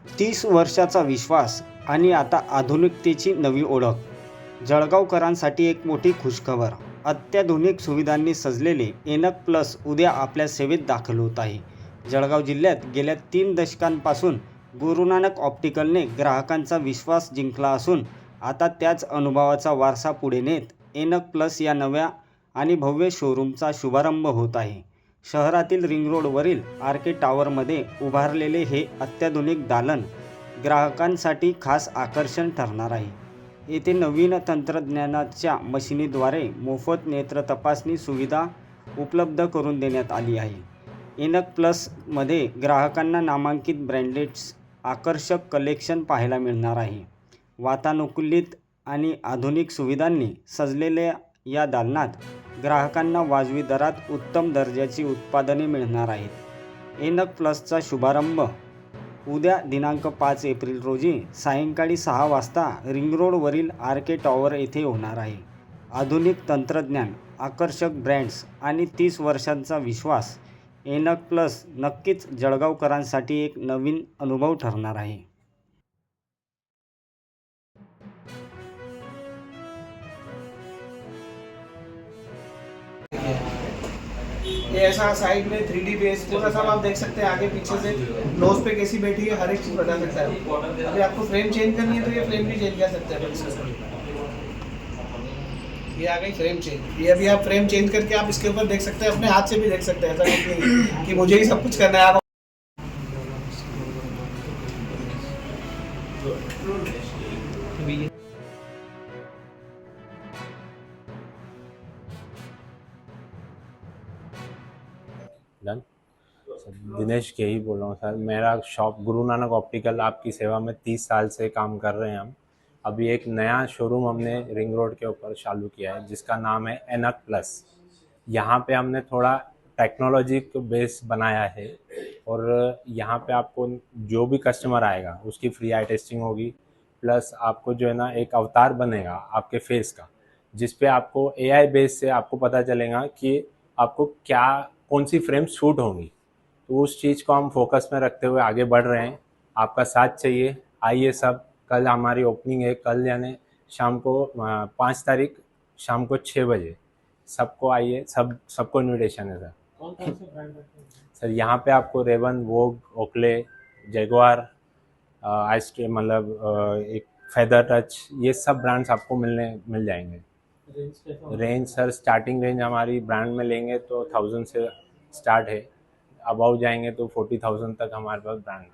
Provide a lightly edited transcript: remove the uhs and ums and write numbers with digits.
30 वर्षाचा विश्वास आणि आता आधुनिकतेची नवी ओळख. जळगावकरांसाठी एक मोठी खुशखबर. अत्याधुनिक सुविधांनी सजलेले एनक प्लस उद्या आपल्या सेवेत दाखल होत आहे. जळगाव जिल्ह्यात गेल्या 3 दशकांपासून गुरु नानक ऑप्टिकलने ग्राहकांचा विश्वास जिंकला असून आता त्याच अनुभवाचा वारसा पुढे नेत एनक प्लस या नव्या आणि भव्य शोरूमचा शुभारंभ होत आहे. शहरातील रिंग रोडवरील आर्के टॉवरमध्ये उभारलेले हे अत्याधुनिक दालन ग्राहकांसाठी खास आकर्षण ठरणार आहे. येथे नवीन तंत्रज्ञानाच्या मशिनीद्वारे मोफत नेत्र तपासणी सुविधा उपलब्ध करून देण्यात आली आहे. एनक प्लसमध्ये ग्राहकांना नामांकित ब्रँडेड्स आकर्षक कलेक्शन पाहायला मिळणार आहे. वातानुकूलित आणि आधुनिक सुविधांनी सजलेल्या या दालनात ग्राहकांना वाजवी दरात उत्तम दर्जाची उत्पादने मिळणार आहेत. एनक प्लसचा शुभारंभ उद्या दिनांक 5 एप्रिल रोजी सायंकाळी 6 वाजता रिंग रोडवरील आर्के टॉवर येथे होणार आहे. आधुनिक तंत्रज्ञान, आकर्षक ब्रँड्स आणि 30 वर्षांचा विश्वास. एनक प्लस नक्कीच जळगावकरांसाठी एक नवीन अनुभव ठरणार आहे. ये ऐसा साइड में 3D बेस पूरा सब आप देख सकते हैं, आगे पीछे से नोज पे कैसी बैठी है, हर एक चीज बता सकता है। अभी आपको फ्रेम चेंज करनी है तो ये फ्रेम भी चेंज कर सकते हैं। ये आ गई फ्रेम चेंज। ये अभी आप फ्रेम चेंज करके आप इसके ऊपर देख सकते हैं, अपने हाथ से भी देख सकते हैं। ऐसा नहीं कि मुझे ही सब कुछ करना है। आप डन। दिनेश के ही बोल रहा हूँ सर। मेरा शॉप गुरु नानक ऑप्टिकल आपकी सेवा में 30 साल से काम कर रहे हैं हम। अभी एक नया शोरूम हमने रिंग रोड के ऊपर चालू किया है जिसका नाम है एनक प्लस। यहाँ पे हमने थोड़ा टेक्नोलॉजी को बेस बनाया है और यहाँ पे आपको जो भी कस्टमर आएगा उसकी फ्री आई टेस्टिंग होगी, प्लस आपको जो है ना एक अवतार बनेगा आपके फेस का, जिस पे आपको एआई बेस से आपको पता चलेगा कि आपको क्या कौन सी फ्रेम शूट होंगी। तो उस चीज़ को हम फोकस में रखते हुए आगे बढ़ रहे हैं। आपका साथ चाहिए, आइए सब। कल हमारी ओपनिंग है, कल यानी शाम को 5 तारीख शाम को 6 बजे। सबको आइए, सबको इन्विटेशन है सर। कौन कौन से ब्रांड रखते हैं सर यहाँ पे आपको रेवन, वोग, ओकले, जैगुआर, आइसक्रीम, मतलब एक फेदर टच, ये सब ब्रांड्स आपको मिल जाएंगे। रेंज सर स्टार्टिंग रेंज हमारी ब्रांड में लेंगे तो 1000 से स्टार्ट है, अबाउ जाएंगे तो 40,000 तक हमारे पास ब्रांड है।